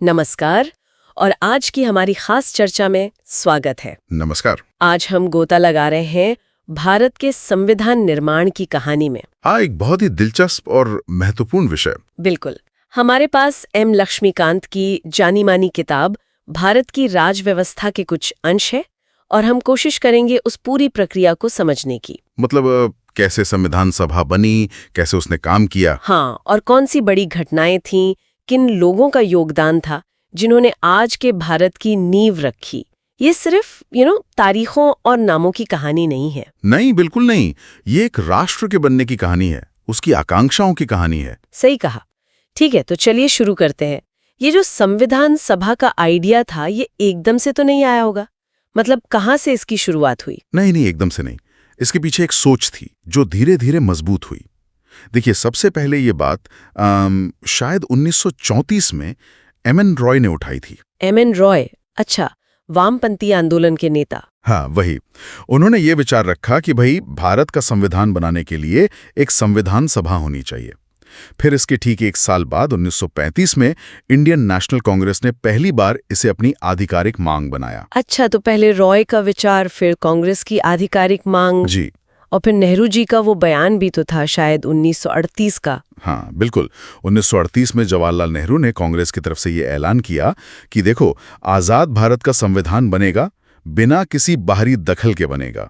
नमस्कार। और आज की हमारी खास चर्चा में स्वागत है। नमस्कार। आज हम गोता लगा रहे हैं भारत के संविधान निर्माण की कहानी में। एक बहुत ही दिलचस्प और महत्वपूर्ण विषय। बिल्कुल। हमारे पास एम लक्ष्मीकांत की जानी मानी किताब भारत की राज व्यवस्था के कुछ अंश है और हम कोशिश करेंगे उस पूरी प्रक्रिया को समझने की। मतलब कैसे संविधान सभा बनी, कैसे उसने काम किया। हाँ, और कौन सी बड़ी घटनाएं थीं, किन लोगों का योगदान था जिन्होंने आज के भारत की नींव रखी। ये सिर्फ तारीखों और नामों की कहानी नहीं है। नहीं, बिल्कुल नहीं। ये एक राष्ट्र के बनने की कहानी है, उसकी आकांक्षाओं की कहानी है। सही कहा। ठीक है, तो चलिए शुरू करते हैं। ये जो संविधान सभा का आइडिया था, ये एकदम से तो नहीं आया होगा। मतलब कहाँ से इसकी शुरुआत हुई? नहीं, एकदम से नहीं। इसके पीछे एक सोच थी जो धीरे धीरे मजबूत हुई। देखिए, सबसे पहले ये बात शायद 1934 में एमएन रॉय ने उठाई थी। एमएन रॉय? अच्छा, वामपंथी आंदोलन के नेता। हाँ, वही। उन्होंने ये विचार रखा कि भाई भारत का संविधान बनाने के लिए एक संविधान सभा होनी चाहिए। फिर इसके ठीक एक साल बाद 1935 में इंडियन नेशनल कांग्रेस ने पहली बार इसे अपनी आधिकारिक मांग बनाया। अच्छा, तो पहले रॉय का विचार, फिर कांग्रेस की आधिकारिक मांग। जी। और फिर नेहरू जी का वो बयान भी तो था शायद 1938 का। हाँ, बिल्कुल। 1938 में जवाहरलाल नेहरू ने कांग्रेस की तरफ से ये ऐलान किया कि देखो, आजाद भारत का संविधान बनेगा, बिना किसी बाहरी दखल के बनेगा।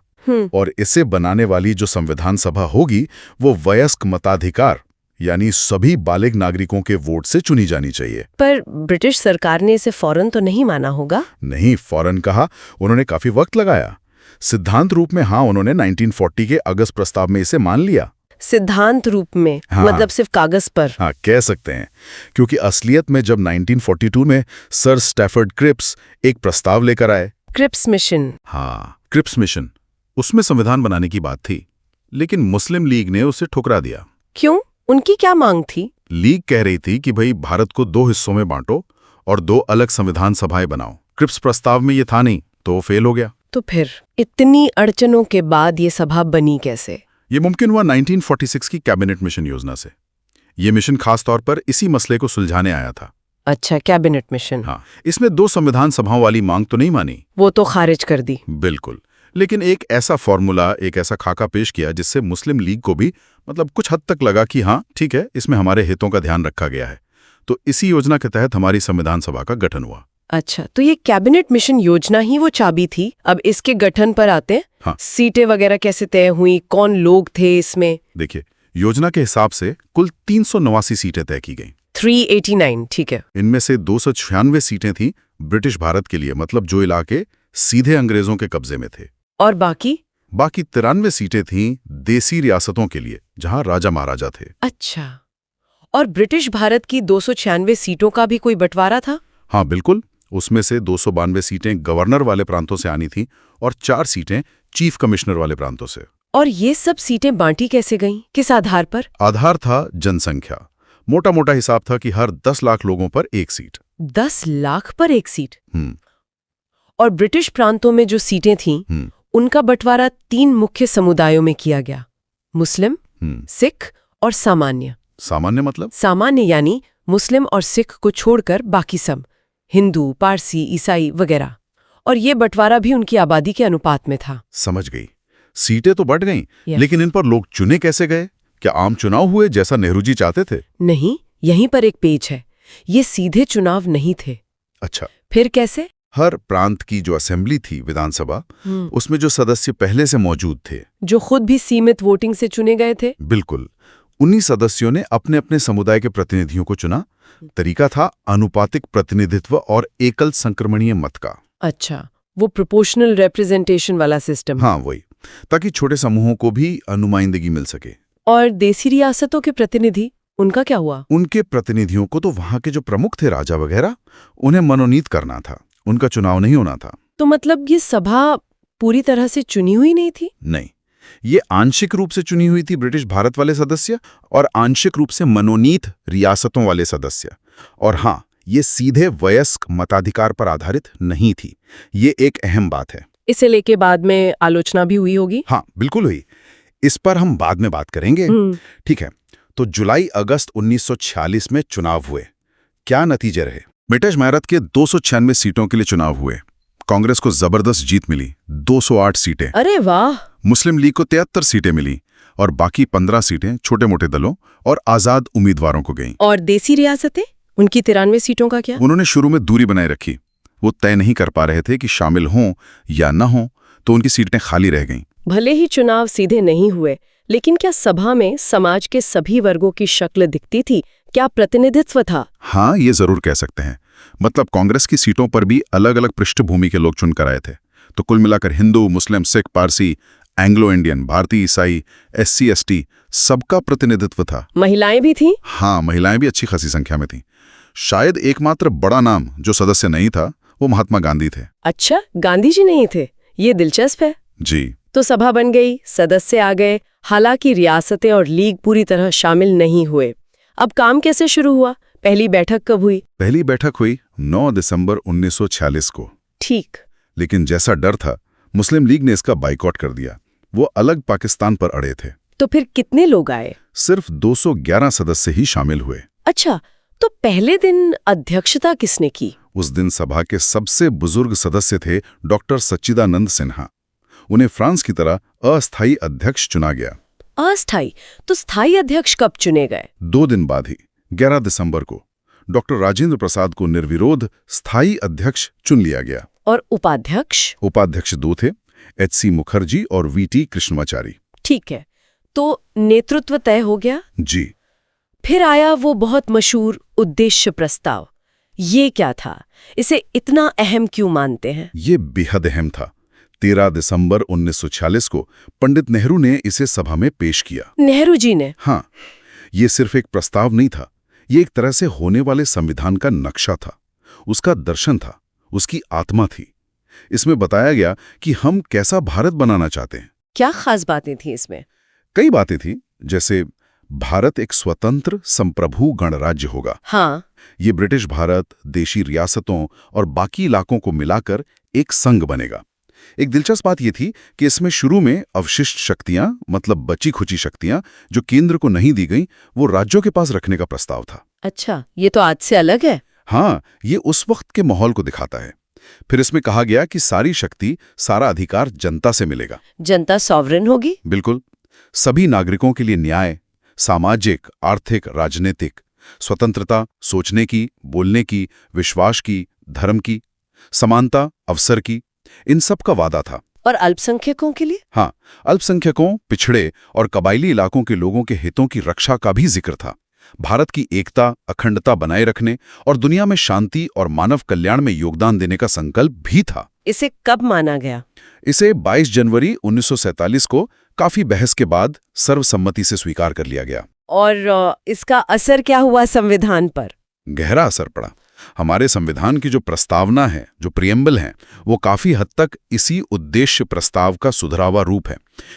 और इसे बनाने वाली जो संविधान सभा होगी वो वयस्क मताधिकार यानी सभी बालिग नागरिकों के वोट से चुनी जानी चाहिए। पर ब्रिटिश सरकार ने इसे फौरन तो नहीं माना होगा? नहीं, फौरन कहा, उन्होंने काफी वक्त लगाया। सिद्धांत रूप में हाँ, उन्होंने 1940 के अगस्त प्रस्ताव में इसे मान लिया। सिद्धांत रूप में? हाँ, मतलब सिर्फ कागज पर? हाँ, कह सकते हैं। क्योंकि असलियत में जब 1942 में सर स्टैफर्ड क्रिप्स एक प्रस्ताव लेकर आए। Cripps mission? हाँ, क्रिप्स मिशन। उसमें संविधान बनाने की बात थी, लेकिन मुस्लिम लीग ने उसे ठुकरा दिया। क्यों? उनकी क्या मांग थी? लीग कह रही थी कि भाई भारत को 2 हिस्सों में बांटो और 2 अलग संविधान सभाएं बनाओ। क्रिप्स प्रस्ताव में ये था नहीं, तो फेल हो गया। तो फिर इतनी अड़चनों के बाद ये सभा बनी कैसे? ये मुमकिन हुआ 1946 की कैबिनेट मिशन योजना से। ये मिशन खास तौर पर इसी मसले को सुलझाने आया था। अच्छा, कैबिनेट मिशन। हाँ, इसमें 2 संविधान सभाओं वाली मांग तो नहीं मानी, वो तो खारिज कर दी। बिल्कुल। लेकिन एक ऐसा फॉर्मूला, एक ऐसा खाका पेश किया जिससे मुस्लिम लीग को भी कुछ हद तक लगा कि हाँ ठीक है, इसमें हमारे हितों का ध्यान रखा गया है। तो इसी योजना के तहत हमारी संविधान सभा का गठन हुआ। अच्छा, तो ये कैबिनेट मिशन योजना ही वो चाबी थी। अब इसके गठन पर आते हैं। हाँ। सीटें वगैरह कैसे तय हुई, कौन लोग थे इसमें? देखिए, योजना के हिसाब से कुल 389 सीटें तय की गईं। 389, ठीक है। इनमें से 296 सीटें थीं ब्रिटिश भारत के लिए, मतलब जो इलाके सीधे अंग्रेजों के कब्जे में थे। और बाकी 93 सीटें थीं देसी रियासतों के लिए, जहां राजा महाराजा थे। अच्छा, और ब्रिटिश भारत की 296 सीटों का भी कोई बंटवारा था? हाँ, बिल्कुल। उसमें से 292 सीटें गवर्नर वाले प्रांतों से आनी थीं और 4 सीटें चीफ कमिश्नर वाले प्रांतों से। और ये सब सीटें बांटी कैसे गईं? किस आधार पर? आधार था जनसंख्या। मोटा मोटा हिसाब था कि हर 10 लाख लोगों पर 1 सीट। 10 लाख पर 1 सीट? और ब्रिटिश प्रांतों में जो सीटें थीं, उनका बंटवारा 3 मुख्य समुदायों में किया गया, मुस्लिम, सिख और सामान्य। सामान्य मतलब? सामान्य यानी मुस्लिम और सिख को छोड़कर बाकी सब, हिंदू, पारसी, ईसाई वगैरह। और ये बंटवारा भी उनकी आबादी के अनुपात में था। समझ गई। सीटें तो बढ़ गईं, लेकिन इन पर लोग चुने कैसे गए? क्या आम चुनाव हुए जैसा नेहरू जी चाहते थे? नहीं, यहीं पर एक पेच है। ये सीधे चुनाव नहीं थे। अच्छा, फिर कैसे? हर प्रांत की जो असेंबली थी, विधानसभा, उसमें जो सदस्य पहले से मौजूद थे, जो खुद भी सीमित वोटिंग से चुने गए थे, बिल्कुल, उन्हीं सदस्यों ने अपने अपने समुदाय के प्रतिनिधियों को चुना। तरीका था अनुपातिक प्रतिनिधित्व और एकल संक्रमणीय मत का। अच्छा, वो प्रोपोर्शनल रिप्रेजेंटेशन वाला सिस्टम। हाँ, वही, ताकि छोटे समूहों को भी अनुमाइंदगी मिल सके। और देसी रियासतों के प्रतिनिधि, उनका क्या हुआ? उनके प्रतिनिधियों को तो वहां के जो प्रमुख थे, राजा वगैरह, उन्हें मनोनीत करना था, उनका चुनाव नहीं होना था। तो मतलब ये सभा पूरी तरह से चुनी हुई नहीं थी? नहीं, ये आंशिक रूप से चुनी हुई थी ब्रिटिश भारत वाले सदस्य और आंशिक रूप से मनोनीत रियासतों वाले सदस्य। और हाँ, ये सीधे वयस्क मताधिकार पर आधारित नहीं थी। ये एक अहम बात है। इसे लेके बाद में आलोचना भी हुई होगी? हाँ, बिल्कुल हुई। इस पर हम बाद में बात करेंगे। ठीक है, तो जुलाई अगस्त 1946 में चुनाव हुए। क्या नतीजे रहे? ब्रिटिश भारत के 296 सीटों के लिए चुनाव हुए। कांग्रेस को जबरदस्त जीत मिली, 208 सीटें। अरे वाह। मुस्लिम लीग को 73 सीटें मिली और बाकी 15 सीटें छोटे मोटे दलों और आजाद उम्मीदवारों को गईं। और देसी रियासतें, उनकी 93 सीटों का क्या? उन्होंने शुरू में दूरी बनाए रखी। वो तय नहीं कर पा रहे थे कि शामिल हों या न हों, तो उनकी सीटें खाली रह गईं। भले ही चुनाव सीधे नहीं हुए, लेकिन क्या सभा में समाज के सभी वर्गों की शक्ल दिखती थी? क्या प्रतिनिधित्व था? हाँ, ये जरूर कह सकते हैं। मतलब कांग्रेस की सीटों पर भी अलग अलग पृष्ठभूमि के लोग चुनकर आए थे। तो कुल मिलाकर हिंदू, मुस्लिम, सिख, पारसी, एंग्लो इंडियन, भारतीय, ईसाई, SC ST सबका प्रतिनिधित्व था। महिलाएं भी थीं? हाँ, महिलाएं भी अच्छी खासी संख्या में थीं। शायद एकमात्र बड़ा नाम जो सदस्य नहीं था वो महात्मा गांधी थे। अच्छा, गांधी जी नहीं थे? ये दिलचस्प है। जी। तो सभा बन गई, सदस्य आ गए, हालांकि रियासतें और लीग पूरी तरह शामिल नहीं हुए। अब काम कैसे शुरू हुआ? पहली बैठक कब हुई? पहली बैठक हुई 9 दिसंबर 1946 को। ठीक। लेकिन जैसा डर था, मुस्लिम लीग ने इसका बाइकआउट कर दिया। वो अलग पाकिस्तान पर अड़े थे। तो फिर कितने लोग आए? सिर्फ 211 सदस्य ही शामिल हुए। अच्छा, तो पहले दिन अध्यक्षता किसने की? उस दिन सभा के सबसे बुजुर्ग सदस्य थे डॉक्टर सच्चिदानंद सिन्हा। उन्हें फ्रांस की तरह अस्थायी अध्यक्ष चुना गया। अस्थायी? तो स्थायी अध्यक्ष कब चुने गए? 2 दिन बाद ही 11 दिसंबर को डॉक्टर राजेंद्र प्रसाद को निर्विरोध स्थायी अध्यक्ष चुन लिया गया। और उपाध्यक्ष? उपाध्यक्ष 2 थे, HC मुखर्जी और VT कृष्णमाचारी। ठीक है, तो नेतृत्व तय हो गया। जी। फिर आया वो बहुत मशहूर उद्देश्य प्रस्ताव। ये क्या था? इसे इतना अहम क्यों मानते हैं? ये बेहद अहम था। 13 दिसंबर 1946 को पंडित नेहरू ने इसे सभा में पेश किया। नेहरू जी ने? हाँ, ये सिर्फ एक प्रस्ताव नहीं था, ये एक तरह से होने वाले संविधान का नक्शा था, उसका दर्शन था, उसकी आत्मा थी। इसमें बताया गया कि हम कैसा भारत बनाना चाहते हैं। क्या खास बातें थी इसमें? कई बातें थी, जैसे भारत एक स्वतंत्र संप्रभु गणराज्य होगा। हाँ। ये ब्रिटिश भारत, देशी रियासतों और बाकी इलाकों को मिलाकर एक संघ बनेगा। एक दिलचस्प बात यह थी कि इसमें शुरू में अवशिष्ट शक्तियां, मतलब बची खुची शक्तियां जो केंद्र को नहीं दी गईं, वो राज्यों के पास रखने का प्रस्ताव था। अच्छा, ये तो आज से अलग है। हाँ, ये उस वक्त के माहौल को दिखाता है। फिर इसमें कहा गया कि सारी शक्ति, सारा अधिकार जनता से मिलेगा। जनता सॉवरेन होगी? बिल्कुल। सभी नागरिकों के लिए न्याय, सामाजिक, आर्थिक, राजनीतिक स्वतंत्रता, सोचने की, बोलने की, विश्वास की, धर्म की, समानता, अवसर की, इन सब का वादा था। और अल्पसंख्यकों के लिए? हाँ, अल्पसंख्यकों, पिछड़े और कबायली इलाकों के लोगों के हितों की रक्षा का भी जिक्र था। भारत की एकता, अखंडता बनाए रखने और दुनिया में शांति और मानव कल्याण में योगदान देने का संकल्प भी था। इसे कब माना गया? इसे 22 जनवरी 1947 को काफी बहस के बाद सर्वसम्मति से स्वीकार कर लिया गया। और इसका असर क्या हुआ संविधान पर? गहरा असर पड़ा। हमारे संविधान की जो प्रस्तावना है, जो प्रियम्बल है, वो काफी हद तक इसी उद्देश्य प्रस्ताव का सुधरावा रूप है।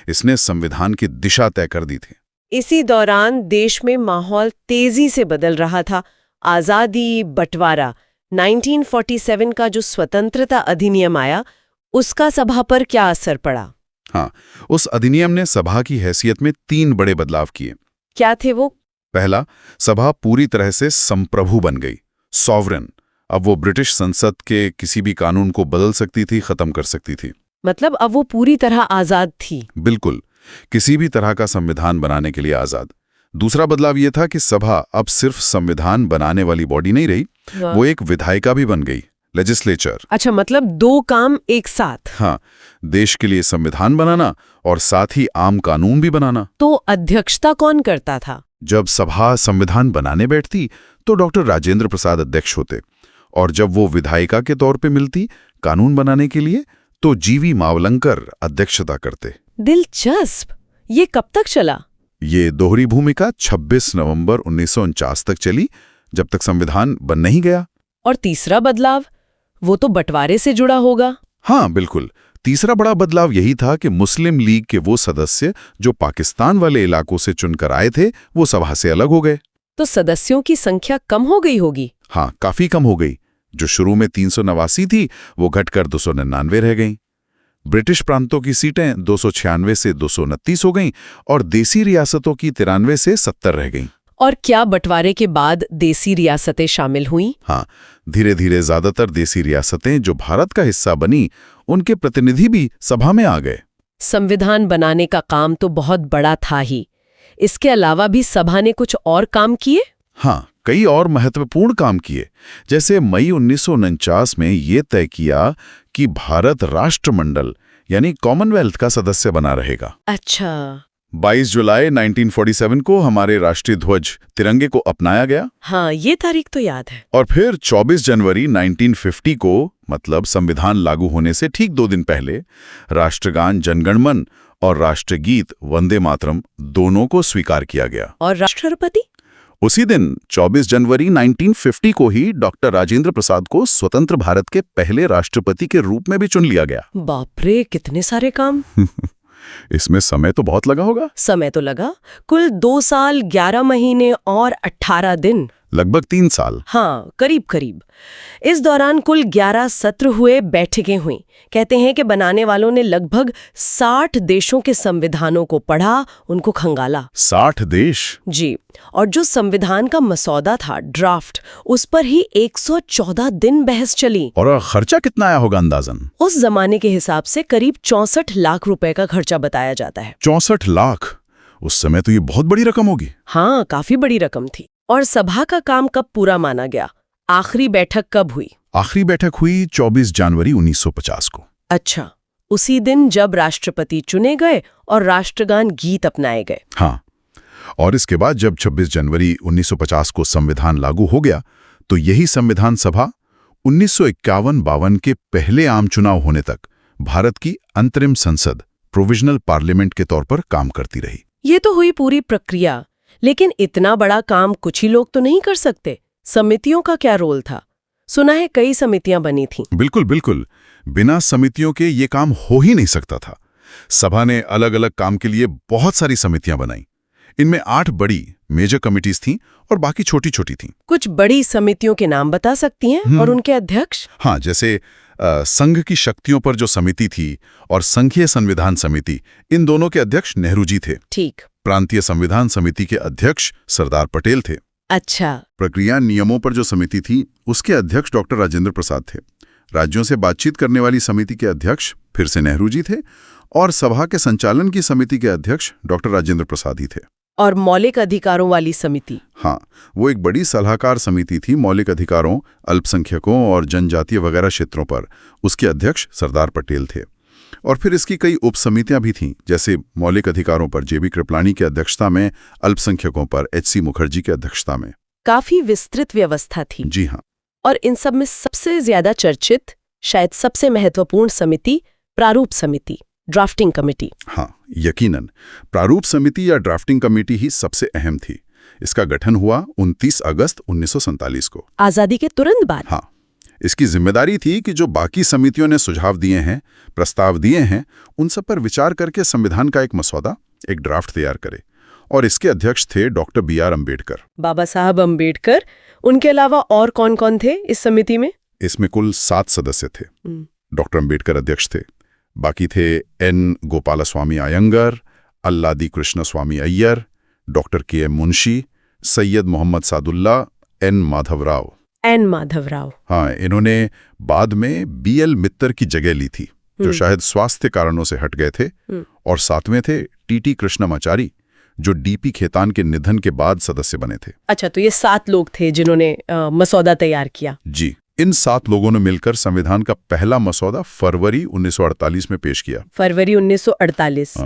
इसने संविधान की दिशा तय कर दी थी। इसी दौरान देश में माहौल तेजी से बदल रहा था। आजादी, बंटवारा, 1947 का जो स्वतंत्रता अधिनियम आया, उसका सभा पर क्या असर पड़ा? हाँ, उस अधिनियम ने सभा की हैसियत में 3 बड़े बदलाव किए। क्या थे वो? पहला, सभा पूरी तरह से संप्रभु बन गई, सॉवरेन। अब वो ब्रिटिश संसद के किसी भी कानून को बदल सकती थी, खत्म कर सकती थी। मतलब अब वो पूरी तरह आजाद थी? बिल्कुल, किसी भी तरह का संविधान बनाने के लिए आजाद। दूसरा बदलाव ये था कि सभा अब सिर्फ संविधान बनाने वाली बॉडी नहीं रही, वो एक विधायिका भी बन गई, लेजिस्लेचर। अच्छा, मतलब 2 काम एक साथ। हाँ, देश के लिए संविधान बनाना और साथ ही आम कानून भी बनाना। तो अध्यक्षता कौन करता था? जब सभा संविधान बनाने बैठती तो डॉक्टर राजेंद्र प्रसाद अध्यक्ष होते, और जब वो विधायिका के तौर पे मिलती कानून बनाने के लिए, तो GV मावलंकर अध्यक्षता करते। दिलचस्प। ये कब तक चला? ये दोहरी भूमिका 26 नवंबर 1949 तक चली, जब तक संविधान बन नहीं गया। और तीसरा बदलाव, वो तो बंटवारे से जुड़ा होगा। हाँ, बिल्कुल। तीसरा बड़ा बदलाव यही था कि मुस्लिम लीग के वो सदस्य जो पाकिस्तान वाले इलाकों से चुनकर आए थे, वो सभा से अलग हो गए। तो सदस्यों की संख्या कम हो गई होगी? हाँ, काफी कम हो गई। जो शुरू में 389 थी, वो घटकर 299 रह गईं। ब्रिटिश प्रांतों की सीटें 296 से 229 हो गईं और देसी रियासतों की 93 से 70 रह गईं। और क्या बंटवारे के बाद देसी रियासतें शामिल हुईं? हाँ, धीरे धीरे ज्यादातर देसी रियासतें जो भारत का हिस्सा बनी, उनके प्रतिनिधि भी सभा में आ गए। संविधान बनाने का काम तो बहुत बड़ा था ही। इसके अलावा भी सभा ने कुछ और काम किए? हाँ, कई और महत्वपूर्ण काम किए। जैसे मई 1949 में ये तय किया कि भारत राष्ट्रमंडल यानी कॉमनवेल्थ का सदस्य बना रहेगा। अच्छा। 22 जुलाई 1947 को हमारे राष्ट्रीय ध्वज तिरंगे को अपनाया गया। हाँ, ये तारीख तो याद है। और फिर 24 जनवरी 1950 को, मतलब संविधान लागू होने से ठीक 2 दिन पहले, राष्ट्रगान जनगणमन और राष्ट्रगीत वंदे मातरम दोनों को स्वीकार किया गया। और राष्ट्रपति? उसी दिन 24 जनवरी 1950 को ही डॉक्टर राजेंद्र प्रसाद को स्वतंत्र भारत के पहले राष्ट्रपति के रूप में भी चुन लिया गया। बाप रे, कितने सारे काम। इसमें समय तो बहुत लगा होगा। समय तो लगा, कुल 2 साल 11 महीने और 18 दिन, लगभग 3 साल। हाँ, करीब करीब। इस दौरान कुल 11 सत्र हुए, बैठकें हुई। कहते हैं कि बनाने वालों ने लगभग 60 देशों के संविधानों को पढ़ा, उनको खंगाला। 60 देश? जी। और जो संविधान का मसौदा था, ड्राफ्ट, उस पर ही 114 दिन बहस चली। और खर्चा कितना आया होगा अंदाजन? उस जमाने के हिसाब से करीब 64 लाख रुपए का खर्चा बताया जाता है। 64 लाख? उस समय तो ये बहुत बड़ी रकम होगी। हाँ, काफी बड़ी रकम थी। और सभा का काम कब पूरा माना गया? आखिरी बैठक कब हुई? आखिरी बैठक हुई 24 जनवरी 1950 को। अच्छा, उसी दिन जब राष्ट्रपति चुने गए और राष्ट्रगान गीत अपनाए गए। हाँ, और इसके बाद जब 26 जनवरी 1950 को संविधान लागू हो गया, तो यही संविधान सभा 1951-52 के पहले आम चुनाव होने तक भारत की अंतरिम संसद, प्रोविजनल पार्लियामेंट के तौर पर काम करती रही। ये तो हुई पूरी प्रक्रिया, लेकिन इतना बड़ा काम कुछ ही लोग तो नहीं कर सकते। समितियों का क्या रोल था? सुना है कई समितियां बनी थीं। बिल्कुल बिल्कुल, बिना समितियों के ये काम हो ही नहीं सकता था। सभा ने अलग अलग काम के लिए बहुत सारी समितियां बनाई। इनमें 8 बड़ी मेजर कमिटीज थीं और बाकी छोटी छोटी थीं। कुछ बड़ी समितियों के नाम बता सकती हैं और उनके अध्यक्ष? हाँ, जैसे संघ की शक्तियों पर जो समिति थी और संघीय संविधान समिति, इन दोनों के अध्यक्ष नेहरू जी थे। ठीक। प्रांतीय संविधान समिति के अध्यक्ष सरदार पटेल थे। अच्छा। प्रक्रिया नियमों पर जो समिति थी, उसके अध्यक्ष डॉक्टर राजेंद्र प्रसाद थे। राज्यों से बातचीत करने वाली समिति के अध्यक्ष फिर से नेहरू जी थे और सभा के संचालन की समिति के अध्यक्ष डॉक्टर राजेंद्र प्रसाद ही थे। और मौलिक अधिकारों वाली समिति? हाँ, वो एक बड़ी सलाहकार समिति थी मौलिक अधिकारों, अल्पसंख्यकों और जनजातीय वगैरह क्षेत्रों पर। उसके अध्यक्ष सरदार पटेल थे। और फिर इसकी कई उपसमितियां भी थीं, जैसे मौलिक अधिकारों पर जेबी कृपलानी की अध्यक्षता में, अल्पसंख्यकों पर एचसी मुखर्जी की अध्यक्षता में। काफी विस्तृत व्यवस्था थी। जी हाँ। और इन सब में सबसे ज्यादा चर्चित, शायद सबसे महत्वपूर्ण समिति प्रारूप समिति, ड्राफ्टिंग कमेटी। हाँ, यकीनन प्रारूप समिति या ड्राफ्टिंग कमेटी ही सबसे अहम थी। इसका गठन हुआ 29 अगस्त 1947 को, आजादी के तुरंत बाद। हाँ, इसकी जिम्मेदारी थी कि जो बाकी समितियों ने सुझाव दिए हैं, प्रस्ताव दिए हैं, उन सब पर विचार करके संविधान का एक मसौदा, एक ड्राफ्ट तैयार करे। और इसके अध्यक्ष थे डॉक्टर BR अम्बेडकर। बाबा साहब अम्बेडकर। उनके अलावा और कौन कौन थे इस समिति में? इसमें कुल 7 सदस्य थे। डॉक्टर अम्बेडकर अध्यक्ष थे। बाकी थे N. Gopalaswami Ayyangar, Alladi Krishnaswami Iyer, doctor KM Munshi, Syed Mohammad Saadulla, N. Madhavrao. हाँ, इन्होंने बाद में BL मित्तर की जगह ली थी, जो शायद स्वास्थ्य कारणों से हट गए थे। और 7वें थे TT कृष्णमाचारी, जो DP खेतान के निधन के बाद सदस्य बने थे। अच्छा, तो ये 7 लोग थे जिन्होंने मसौदा तैयार किया। जी, इन 7 लोगों ने मिलकर संविधान का पहला मसौदा फरवरी 1948 में पेश किया। फरवरी 1948।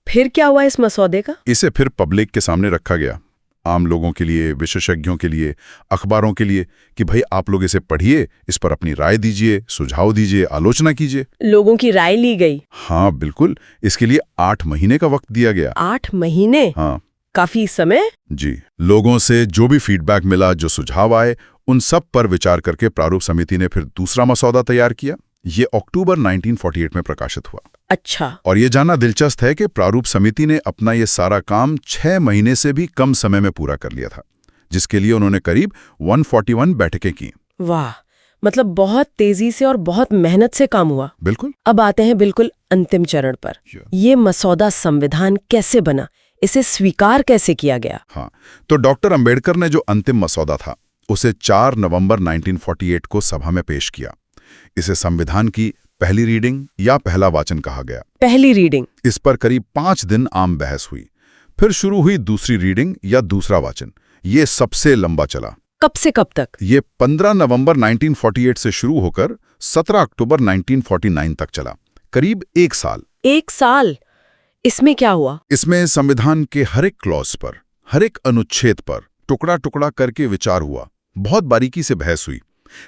फिर क्या हुआ इस मसौदे का? इसे फिर पब्लिक के सामने रखा गया, आम लोगों के लिए, विशेषज्ञों के लिए, अखबारों के लिए, कि भाई आप लोग इसे पढ़िए, इस पर अपनी राय दीजिए, सुझाव दीजिए, आलोचना कीजिए। लोगों की राय ली गई? हाँ बिल्कुल। इसके लिए 8 महीने का वक्त दिया गया। 8 महीने? हाँ, काफी समय। जी, लोगों से जो भी फीडबैक मिला, जो सुझाव आए, उन सब पर विचार करके प्रारूप समिति ने फिर दूसरा मसौदा तैयार किया। ये अक्टूबर 1948 में प्रकाशित हुआ। अच्छा। और ये जानना दिलचस्प है कि प्रारूप समिति ने अपना ये सारा काम 6 महीने से भी कम समय में पूरा कर लिया था, जिसके लिए उन्होंने करीब 141 बैठकें की। वाह, मतलब बहुत तेजी से और बहुत मेहनत से काम हुआ। बिल्कुल। अब आते हैं बिल्कुल अंतिम चरण पर। ये मसौदा संविधान कैसे बना, इसे स्वीकार कैसे किया गया? हाँ, तो डॉक्टर अंबेडकर ने जो अंतिम मसौदा था उसे 4 नवंबर 1948 को सभा में पेश किया। इसे संविधान की पहली रीडिंग या पहला वाचन कहा गया। पहली रीडिंग। इस पर करीब 5 दिन आम बहस हुई। फिर शुरू हुई दूसरी रीडिंग या दूसरा वाचन। ये सबसे लंबा चला। कब से कब तक? ये 15 नवंबर 1948 से शुरू होकर 17 अक्टूबर 1949 तक चला। करीब 1 साल। 1 साल। इसमें क्या हुआ? इसमें संविधान के हर एक क्लॉज पर, हर एक अनुच्छेद पर टुकड़ा टुकड़ा करके विचार हुआ। बहुत बारीकी से बहस हुई।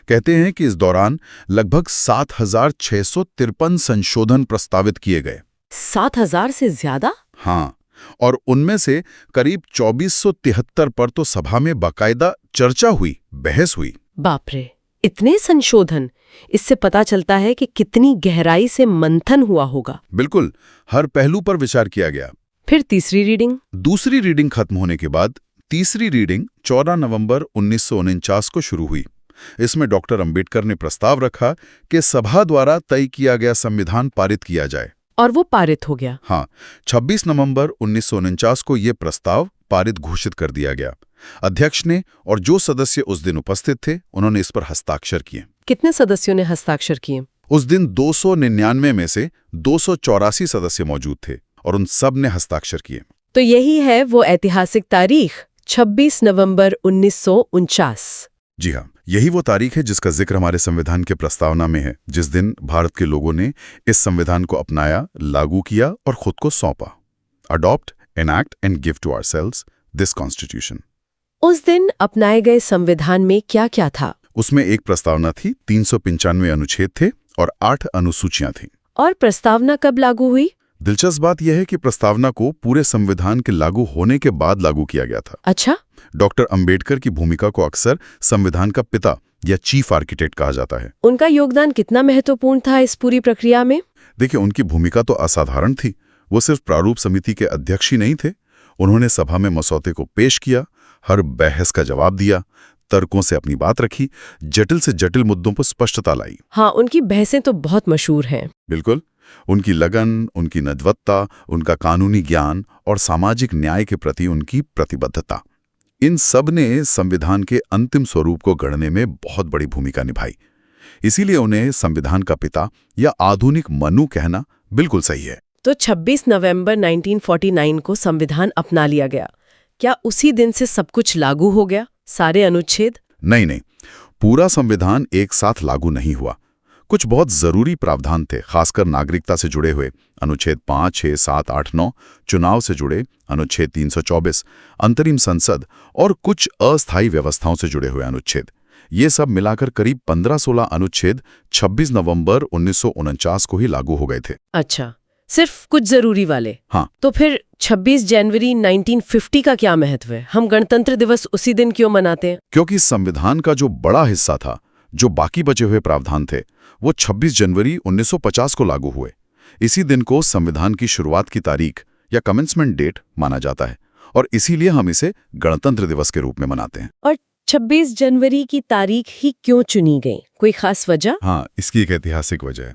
कहते हैं कि इस दौरान लगभग 7,653 संशोधन प्रस्तावित किए गए। 7,000 से ज्यादा? हाँ, और उनमें से करीब 2473 पर तो सभा में बाकायदा चर्चा हुई, बहस हुई। बाप रे, इतने संशोधन! इससे पता चलता है कि कितनी गहराई से मंथन हुआ होगा। बिल्कुल, हर पहलू पर विचार किया गया। फिर तीसरी रीडिंग? दूसरी रीडिंग खत्म होने के बाद तीसरी रीडिंग 14 नवंबर 1949 को शुरू हुई। इसमें डॉक्टर अंबेडकर ने प्रस्ताव रखा कि सभा द्वारा तय किया गया संविधान पारित किया जाए। और वो पारित हो गया। हाँ, 26 नवंबर 1949 को ये प्रस्ताव पारित घोषित कर दिया गया। अध्यक्ष ने और जो सदस्य उस दिन उपस्थित थे उन्होंने इस पर हस्ताक्षर किए। कितने सदस्यों ने हस्ताक्षर किए? उस दिन 299 में से 284 सदस्य मौजूद थे और उन सब ने हस्ताक्षर किए। तो यही है वो ऐतिहासिक तारीख, 26 नवंबर 1949। जी हाँ, यही वो तारीख है जिसका जिक्र हमारे संविधान के प्रस्तावना में है, जिस दिन भारत के लोगों ने इस संविधान को अपनाया, लागू किया और खुद को सौंपा। Adopt, enact and give to ourselves this constitution. उस दिन अपनाए गए संविधान में क्या क्या था? उसमें एक प्रस्तावना थी, 395 अनुच्छेद थे और 8 अनुसूचियां थीं। और प्रस्तावना कब लागू हुई? दिलचस्प बात यह है कि प्रस्तावना को पूरे संविधान के लागू होने के बाद लागू किया गया था। अच्छा। डॉक्टर अंबेडकर की भूमिका को अक्सर संविधान का पिता या चीफ आर्किटेक्ट कहा जाता है। उनका योगदान कितना महत्वपूर्ण था इस पूरी प्रक्रिया में? देखिए, उनकी भूमिका तो असाधारण थी। वो सिर्फ प्रारूप समिति के अध्यक्ष ही नहीं थे। उन्होंने सभा में मसौदे को पेश किया, हर बहस का जवाब दिया, तर्कों से अपनी बात रखी, जटिल से जटिल मुद्दों पर स्पष्टता लाई। हाँ, उनकी बहसें तो बहुत मशहूर हैं। बिल्कुल, उनकी लगन, उनकी नज़वत्ता, उनका कानूनी ज्ञान और सामाजिक न्याय के प्रति उनकी प्रतिबद्धता, इन सब ने संविधान के अंतिम स्वरूप को गढ़ने में बहुत बड़ी भूमिका निभाई। इसीलिए उन्हें संविधान का पिता या आधुनिक मनु कहना बिल्कुल सही है। तो 26 नवंबर 1949 को संविधान अपना लिया गया। क्या उसी दिन से सब कुछ लागू हो गया, सारे अनुच्छेद? नहीं, पूरा संविधान एक साथ लागू नहीं हुआ। कुछ बहुत जरूरी प्रावधान थे, खासकर नागरिकता से जुड़े हुए अनुच्छेद 5, 6, 7, 8, 9, चुनाव से जुड़े अनुच्छेद 324, अंतरिम संसद और कुछ अस्थायी व्यवस्थाओं से जुड़े हुए अनुच्छेद। ये सब मिलाकर करीब 15-16 अनुच्छेद 26 नवंबर 1949 को ही लागू हो गए थे। अच्छा, सिर्फ कुछ जरूरी वाले? हाँ। तो फिर 26 जनवरी 1950 का क्या महत्व है? हम गणतंत्र दिवस उसी दिन क्यों मनाते हैं? क्योंकि संविधान का जो बड़ा हिस्सा था, जो बाकी बचे हुए प्रावधान थे, वो 26 जनवरी 1950 को लागू हुए। इसी दिन को संविधान की शुरुआत की तारीख या कमेंसमेंट डेट माना जाता है और इसीलिए हम इसे गणतंत्र दिवस के रूप में मनाते हैं। और 26 जनवरी की तारीख ही क्यों चुनी गई? कोई खास वजह? हाँ, इसकी एक ऐतिहासिक वजह है।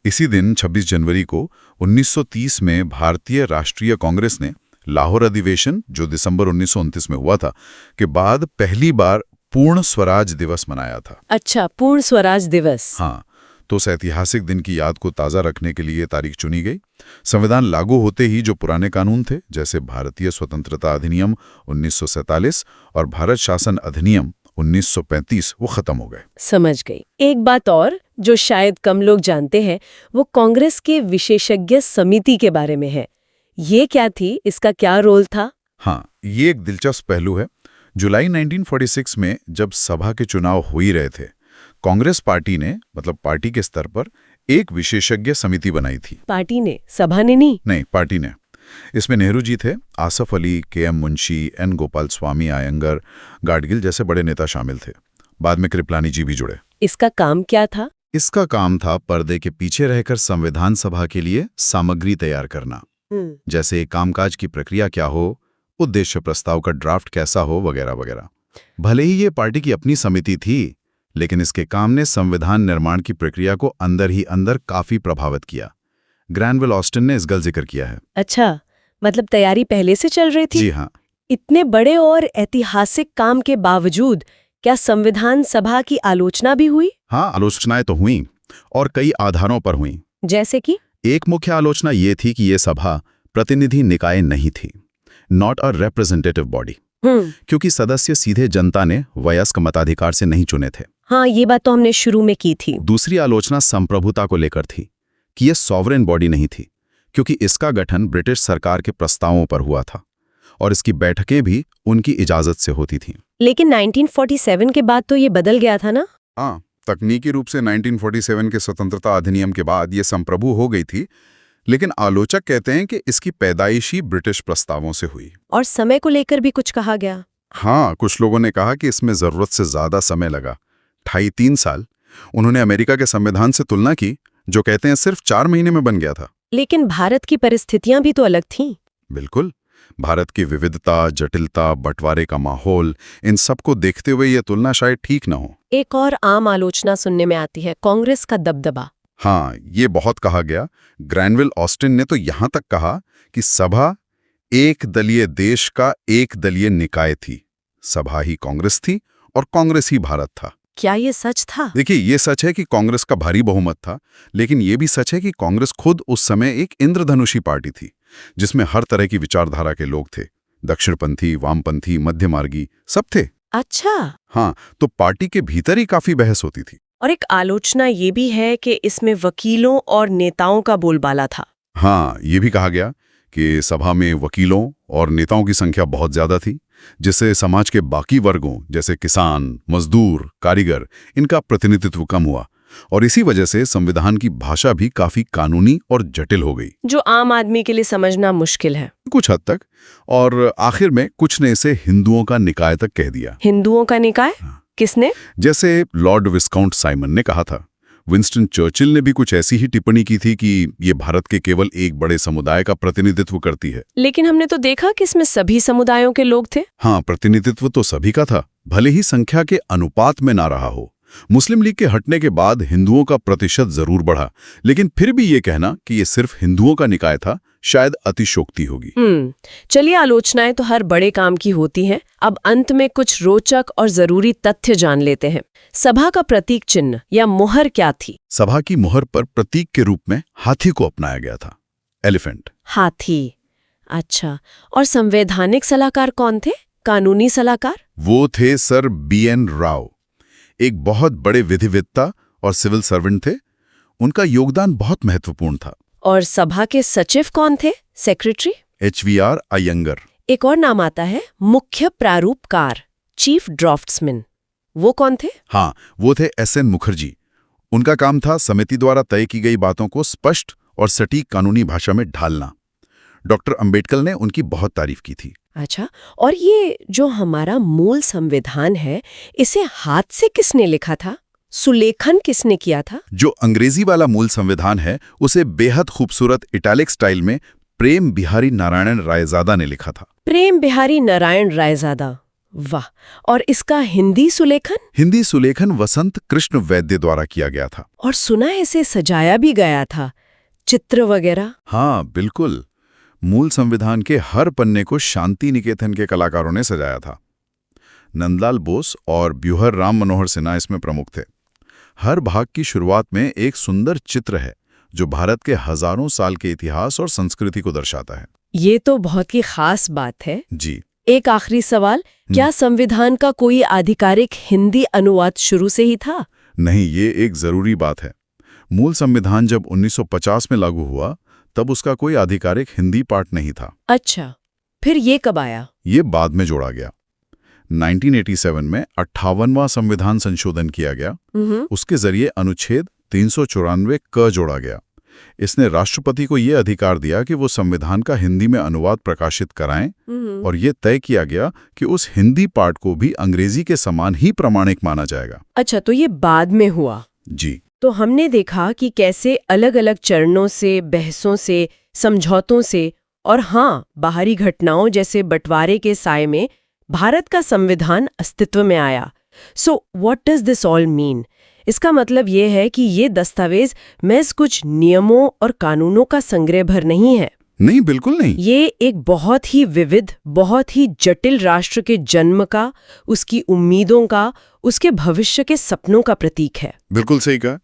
इसी दिन 26 जनवरी को 1930 में भारतीय राष्ट्रीय कांग्रेस ने लाहौर अधिवेशन, जो दिसंबर 1929 में हुआ था, के बाद पहली बार पूर्ण स्वराज दिवस मनाया था। अच्छा, पूर्ण स्वराज दिवस। हाँ, तो उस ऐतिहासिक दिन की याद को ताज़ा रखने के लिए तारीख चुनी गई। संविधान लागू होते ही जो पुराने कानून थे, जैसे भारतीय स्वतंत्रता अधिनियम 1947 और भारत शासन अधिनियम 1935, वो खत्म हो गए। समझ गई। एक बात और जो शायद कम लोग जानते हैं, वो कांग्रेस के विशेषज्ञ समिति के बारे में है। ये क्या थी, इसका क्या रोल था? हाँ, ये एक दिलचस्प पहलू है। जुलाई 1946 में जब सभा के चुनाव हो ही रहे थे, कांग्रेस पार्टी ने, मतलब पार्टी के स्तर पर, एक विशेषज्ञ समिति बनाई थी। पार्टी ने? सभा ने नहीं? नहीं, पार्टी ने। इसमें नेहरू जी थे, आसफ अली, के.एम. मुंशी, एन. गोपाल स्वामी आयंगर, गाडगिल जैसे बड़े नेता शामिल थे। बाद में कृपलानी जी भी जुड़े। इसका काम क्या था? इसका काम था पर्दे के पीछे रहकर संविधान सभा के लिए सामग्री तैयार करना, जैसे कामकाज की प्रक्रिया क्या हो, उद्देश्य प्रस्ताव का ड्राफ्ट कैसा हो, वगैरह वगैरह। भले ही ये पार्टी की अपनी समिति थी, लेकिन इसके काम ने संविधान निर्माण की प्रक्रिया को अंदर ही अंदर काफी प्रभावित किया। ग्रैनविल ऑस्टिन ने इसका जिक्र किया है। अच्छा, मतलब तैयारी पहले से चल रही थी? जी हाँ। इतने बड़े और ऐतिहासिक काम के बावजूद क्या संविधान सभा की आलोचना भी हुई? हाँ, आलोचनाएं तो हुई और कई आधारों पर हुई। जैसे कि? एक मुख्य आलोचना ये थी कि ये सभा प्रतिनिधि निकाय नहीं थी, नॉट अ रिप्रेजेंटेटिव बॉडी, क्योंकि सदस्य सीधे जनता ने वयस्क मताधिकार से नहीं चुने थे। हाँ, ये बात तो हमने शुरू में की थी। दूसरी आलोचना संप्रभुता को लेकर थी कि ये सॉवरेन बॉडी नहीं थी, क्योंकि इसका गठन ब्रिटिश सरकार के प्रस्तावों पर हुआ था और इसकी बैठकें भी उनकी इजाजत से होती थीं। लेकिन 1947 के बाद तो ये बदल गया था ना? हाँ, तकनीकी रूप से 1947 के स्वतंत्रता अधिनियम के बाद ये संप्रभु हो गई थी, लेकिन आलोचक कहते हैं कि इसकी पैदाइश ही ब्रिटिश प्रस्तावों से हुई। और समय को लेकर भी कुछ कहा गया? हाँ, कुछ लोगों ने कहा कि इसमें जरूरत से ज्यादा समय लगा, 2.5-3 साल। उन्होंने अमेरिका के संविधान से तुलना की, जो कहते हैं सिर्फ 4 महीने में बन गया था। लेकिन भारत की परिस्थितियां भी तो अलग थीं। बिल्कुल, भारत की विविधता, जटिलता, बंटवारे का माहौल, इन सब को देखते हुए यह तुलना शायद ठीक न हो। एक और आम आलोचना सुनने में आती है, कांग्रेस का दबदबा। हाँ, ये बहुत कहा गया। ग्रैनविल ऑस्टिन ने तो यहां तक कहा कि सभा एक दलीय देश का एक दलीय निकाय थी। सभा ही कांग्रेस थी और कांग्रेस ही भारत था। क्या ये सच था? देखिए, ये सच है कि कांग्रेस का भारी बहुमत था, लेकिन ये भी सच है कि कांग्रेस खुद उस समय एक इंद्रधनुषी पार्टी थी, जिसमें हर तरह की विचारधारा के लोग थे। दक्षिणपंथी, वामपंथी, मध्यमार्गी, सब थे। अच्छा। हाँ, तो पार्टी के भीतर ही काफी बहस होती थी। और एक आलोचना ये भी है कि इसमें वकीलों और नेताओं का बोलबाला था। हाँ, ये भी कहा गया कि सभा में वकीलों और नेताओं की संख्या बहुत ज्यादा थी, जिससे समाज के बाकी वर्गों जैसे किसान, मजदूर, कारीगर, इनका प्रतिनिधित्व कम हुआ और इसी वजह से संविधान की भाषा भी काफी कानूनी और जटिल हो गई, जो आम आदमी के लिए समझना मुश्किल है कुछ हद तक। और आखिर में कुछ ने इसे हिंदुओं का निकाय तक कह दिया। हिंदुओं का निकाय? किसने? जैसे लॉर्ड विस्काउंट साइमन ने कहा था। विंस्टन चर्चिल ने भी कुछ ऐसी ही टिप्पणी की थी कि ये भारत के केवल एक बड़े समुदाय का प्रतिनिधित्व करती है। लेकिन हमने तो देखा कि इसमें सभी समुदायों के लोग थे। हाँ, प्रतिनिधित्व तो सभी का था, भले ही संख्या के अनुपात में ना रहा हो। मुस्लिम लीग के हटने के बाद हिंदुओं का प्रतिशत जरूर बढ़ा, लेकिन फिर भी ये कहना कि ये सिर्फ हिंदुओं का निकाय था शायद अतिशोक्ति होगी। चलिए, आलोचनाएं तो हर बड़े काम की होती हैं। अब अंत में कुछ रोचक और जरूरी तथ्य जान लेते हैं। सभा का प्रतीक चिन्ह या मुहर क्या थी? सभा की मुहर पर प्रतीक के रूप में हाथी को अपनाया गया था, एलिफेंट। हाथी, अच्छा। और संवैधानिक सलाहकार कौन थे? कानूनी सलाहकार? वो थे सर BN राव, एक बहुत बड़े विधिवेत्ता और सिविल सर्वेंट थे। उनका योगदान बहुत महत्वपूर्ण था। और सभा के सचिव कौन थे? सेक्रेटरी? HVR अयंगर। एक और नाम आता है, मुख्य प्रारूपकार, चीफ ड्राफ्ट्समैन। वो कौन थे? हाँ, वो थे SN मुखर्जी। उनका काम था समिति द्वारा तय की गई बातों को स्पष्ट और सटीक कानूनी भाषा में ढालना। डॉक्टर अंबेडकर ने उनकी बहुत तारीफ की थी। अच्छा, और ये जो हमारा मूल संविधान है, इसे हाथ से किसने लिखा था? सुलेखन किसने किया था? जो अंग्रेजी वाला मूल संविधान है, उसे बेहद खूबसूरत इटैलिक स्टाइल में प्रेम बिहारी नारायण रायजादा ने लिखा था। प्रेम बिहारी नारायण रायजादा, वाह। और इसका हिंदी सुलेखन? हिंदी सुलेखन वसंत कृष्ण वैद्य द्वारा किया गया था। और सुना है इसे सजाया भी गया था, चित्र वगैरह? हाँ, बिल्कुल। मूल संविधान के हर पन्ने को शांति निकेतन के कलाकारों ने सजाया था। नंदलाल बोस और ब्यूहर राम मनोहर सिन्हा इसमें प्रमुख थे। हर भाग की शुरुआत में एक सुंदर चित्र है जो भारत के हजारों साल के इतिहास और संस्कृति को दर्शाता है। ये तो बहुत ही खास बात है जी। एक आखिरी सवाल, क्या संविधान का कोई आधिकारिक हिंदी अनुवाद शुरू से ही था? नहीं, ये एक जरूरी बात है। मूल संविधान जब 1950 में लागू हुआ, तब उसका कोई आधिकारिक हिंदी पाठ नहीं था। अच्छा, फिर ये कब आया? ये बाद में जोड़ा गया। 1987 में 58वां संविधान संशोधन किया गया। उसके जरिए अनुच्छेद 394 क जोड़ा गया। इसने राष्ट्रपति को ये अधिकार दिया कि वो संविधान का हिंदी में अनुवाद प्रकाशित कराएं और ये तय किया गया कि उस हिंदी पाठ को भी अंग्रेजी के समान ही प्रामाणिक माना जाएगा। अच्छा, तो ये बाद में हुआ? जी। तो हमने देखा कि कैसे अलग अलग चरणों से, बहसों से, समझौतों से और हाँ, बाहरी घटनाओं जैसे बंटवारे के साए में भारत का संविधान अस्तित्व में आया। So what does this all mean? इसका मतलब ये है कि ये दस्तावेज महज कुछ नियमों और कानूनों का संग्रह भर नहीं है। नहीं, बिल्कुल नहीं। ये एक बहुत ही विविध, बहुत ही जटिल राष्ट्र के जन्म का, उसकी उम्मीदों का, उसके भविष्य के सपनों का प्रतीक है। बिल्कुल सही कहा।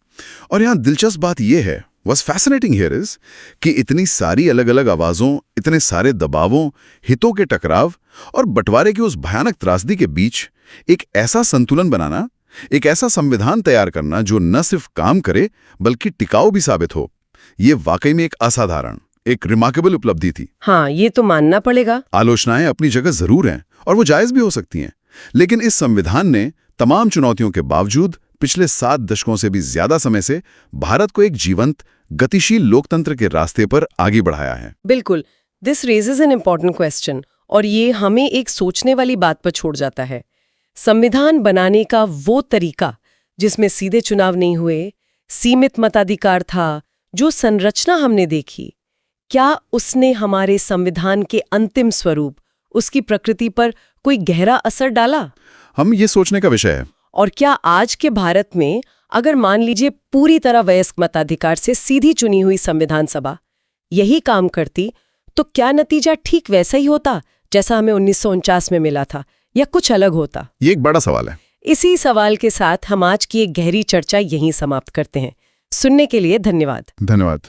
और यहाँ दिलचस्प बात यह है, What's fascinating here is कि इतनी सारी अलग-अलग आवाजों, इतने सारे दबावों, हितों के टकराव और बंटवारे की उस भयानक त्रासदी के बीच एक ऐसा संतुलन बनाना, एक ऐसा संविधान तैयार करना जो न सिर्फ काम करे बल्कि टिकाऊ भी साबित हो, ये वाकई में एक असाधारण, एक रिमार्केबल उपलब्धि थी। हाँ, ये तो मानना पड़ेगा। आलोचनाएं अपनी जगह जरूर हैं और वो जायज भी हो सकती हैं, लेकिन इस संविधान ने तमाम चुनौतियों के बावजूद पिछले 7 दशकों से भी ज्यादा समय से भारत को एक जीवंत, गतिशील लोकतंत्र के रास्ते पर आगे बढ़ाया है। बिल्कुल, this raises an important question, और ये हमें एक सोचने वाली बात पर छोड़ जाता है। संविधान बनाने का वो तरीका जिसमें सीधे चुनाव नहीं हुए, सीमित मताधिकार था, जो संरचना हमने देखी, क्या उसने हमारे संविधान के अंतिम स्वरूप, उसकी प्रकृति पर कोई गहरा असर डाला? हम ये सोचने का विषय है। और क्या आज के भारत में अगर मान लीजिए पूरी तरह वयस्क मताधिकार से सीधी चुनी हुई संविधान सभा यही काम करती, तो क्या नतीजा ठीक वैसा ही होता जैसा हमें 1949 में मिला था, या कुछ अलग होता? ये एक बड़ा सवाल है। इसी सवाल के साथ हम आज की एक गहरी चर्चा यहीं समाप्त करते हैं। सुनने के लिए धन्यवाद। धन्यवाद।